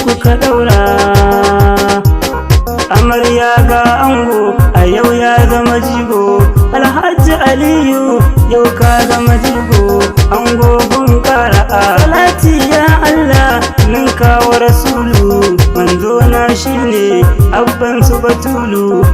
kuka daura. Amarya ga ango a yau ya zama jigo, Alhaji Aliyu yau ka zama jigo, ango gun ƙara'a. Salati ya Allah ninka wa rasulu, manzo na shine abban su Batulu.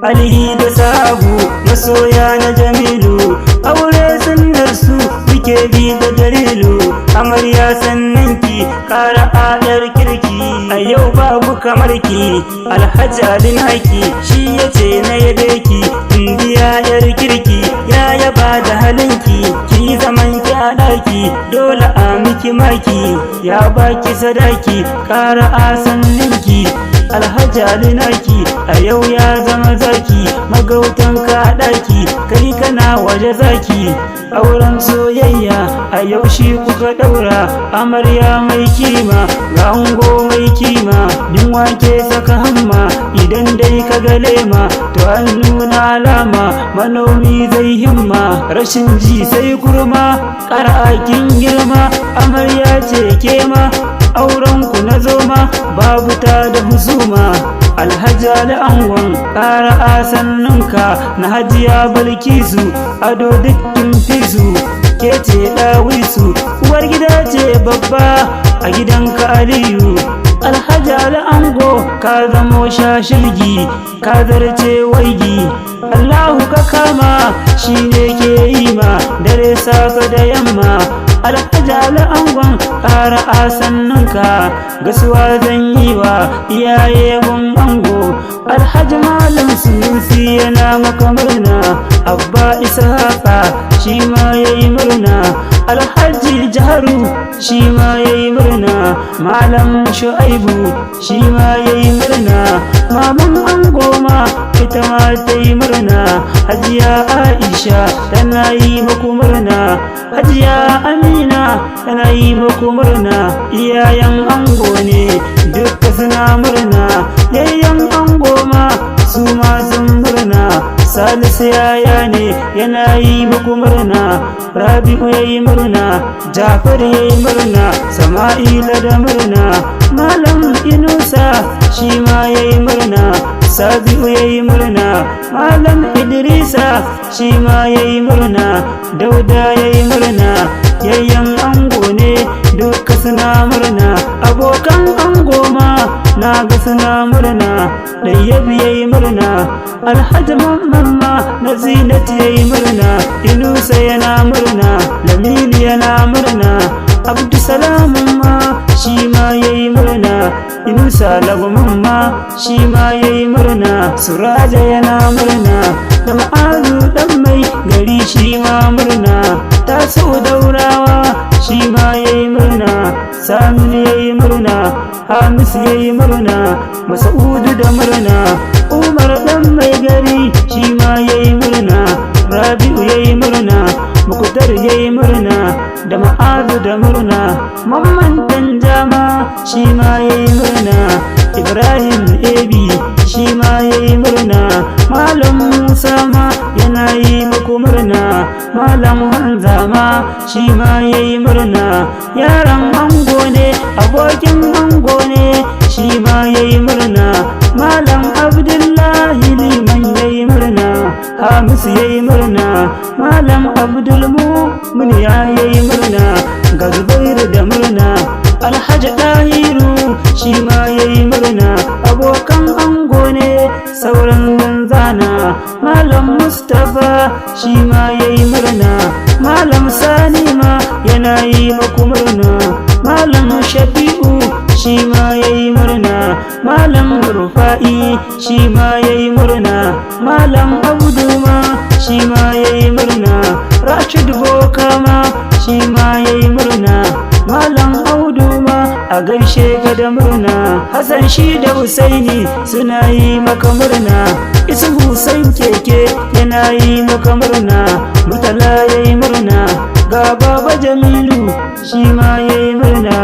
Ali da Sabu masoya na Jamilu, aure sunnar su muke bi da dalilu. Amarya sannan ki ƙara'a yar kirki, a yau babu kamar ki. Alhaji Ali naki shi yace na yabe ki, indiya yar kirki ya yaba da halinki. Ki zaman ki a ɗaki dole a miki maki, ya baki sadaki ƙara'a sannan ki. Alhaji Ali naki a yau ya zama zaki, magautan ka ɗaki kai kana waje zaki. Auren soyayya a yau shi kuka ɗaura, amarya mai kima ga ango mai kima. Din wake saka hamma idan dai ka ga lema, to an nuna alama manomi zai himma. Rashin ji sai kurma ƙara'akin girma, amarya ce kema auren ku na zoma babu ta da husuma. Alhaji Ali angon ƙara'a sannunka na Hajiya Balkisu, ado dukkin fisu ke ce ɗawisu. Uwar gida ce babba a gidanka Aliyu. Alhaji Ali ango ka zamo shashilgi, ka zarce waigi. Allahu ka kama shi ne ke yi ma dare safe da yamma. Alhaji Ali angon ƙara'a sannunka gasuwa zan yi wa iyaye gun ango. Alhaji Malam Sunusi yana maka murna, Abba Ishaqa shi ma yayi murna. Alhaji Jaharu shi ma yayi murna, Malam Shu'aibu shi ma yayi murna. Maman ango ma ita ma ta yi murna, Hajiya Aisha tana yi muku murna, Hajiya Amina tana yi muku murna. Iyayen ango ne duka suna murna, yayyan ango ma su ma sun murna. Salisu yaya ne yana yi muku murna, Rabi'u yayi murna, Jafar yayi murna, Sama'ila da murna. Malam Inusa shi ma yayi murna, Sabi'u yayi murna, Malam Idrisa shi ma yayi murna, Dauda yayi murna. Yayyan ango ne duka suna murna, abokan ango ma na ga suna murna. Ɗayyabi yayi murna, Alhaji Mamman ma na Zinat yayi murna, Inusa yana murna, Lamini yana murna, Abdusalamun ma shi ma yayi murna, Inusa Lagwamin ma shi ma yayi murna. Suraja yana murna, da Ma'azu ɗan mai gari shi ma murna. Tasu Daurawa shi ma yayi murna, Saminu yayi murna, Hamis yayi murna, Mas'udu da murna. Umar ɗan mai gari shi ma yayi murna, Rabi'u yayi murna, Muktar yayi murna, da Ma'azu da murna. Mamman Danjama shi ma yayi murna, Ibrahim Ebi shi ma yayi murna. Malam Musa ma yana yi muku murna, Malam Hamza ma shi ma yayi murna. Yaran ango ne abokin ango ne shi ma yayi murna. Malam Abdullahi liman yayi murna, Hamisu yayi murna, Malam Abdulmumin yayi murna. Ga Zubairu da murna, Alhaji Dahiru shi ma yayi murna. Abokan ango ne sauran zanzana, Malam Mustapha shi ma yayi murna, Malam Sani ma yana yi muku murna. Malam Shafi'u shi ma yayi murna, Malam Rufa'i shi ma yayi murna, Malam Abdu ma shi ma yayi murna, Rashid Boka ma shi ma yayi murna, Malam Audu ma a gaishe ka da murna. Hassan shi da Husaini suna yi maka murna, Isu Husain keke yana yi maka murna, Mutala yayi murna. Ga Baba Jamilu shi ma yayi murna,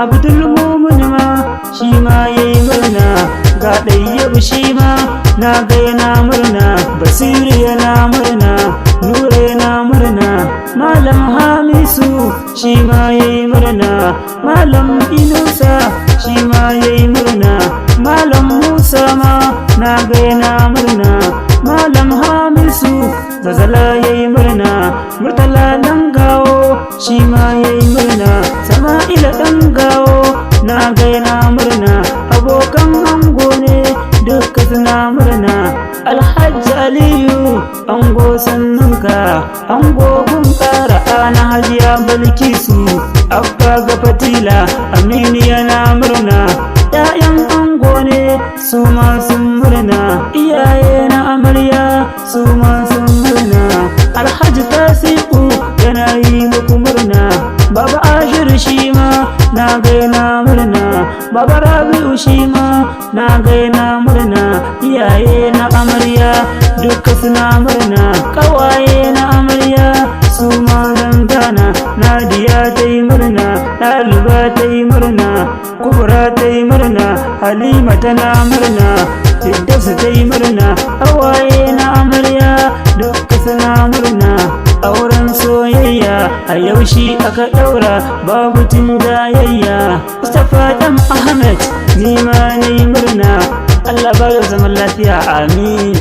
Abdulmumin ma shi ma yayi murna. Ga Ɗayyabu shi ma na ga yana murna, Basiru yana murna, Nura yana murna, Malam Hamisu shi ma yayi murna. murna, Malam Inusa shi ma yayi murna, Malam Musa ma na ga yana murna, Malam Hamisu Zazala yayi murna, Murtala Dangawo shi ma yayi murna, Sama'ila Dangawo na ga yana murna, abokan ango ne duka suna murna, Alhaji Aliyu ango sannunka, ango kun ƙara ana Hajiya Balkisu, Abba ga Fatila Aminu yana murna, ‘ya'yan ango ne su ma sun murna, iyaye na amarya su ma sun murna, Alhaji Tasi'u yana yi muku murna, Baba Ashir shi ma na ga yana murna, Baba Rabi'u shi ma na ga yana murna, iyaye na amarya duka suna murna, ƙawaye na amarya su ma dangana, Nadiya ta yi murna, Ɗaliba ta yi murna, Kubra ta yi murna, Halima tana murna, Firdausu ta yi murna, ƙawaye na amarya duka suna murna, auren soyayya a yaushe aka ɗaura babu tun jayayya, Mustapha ɗan Ahmed ni ma na yi murna, Allah ba ya zaman lafiya, amin.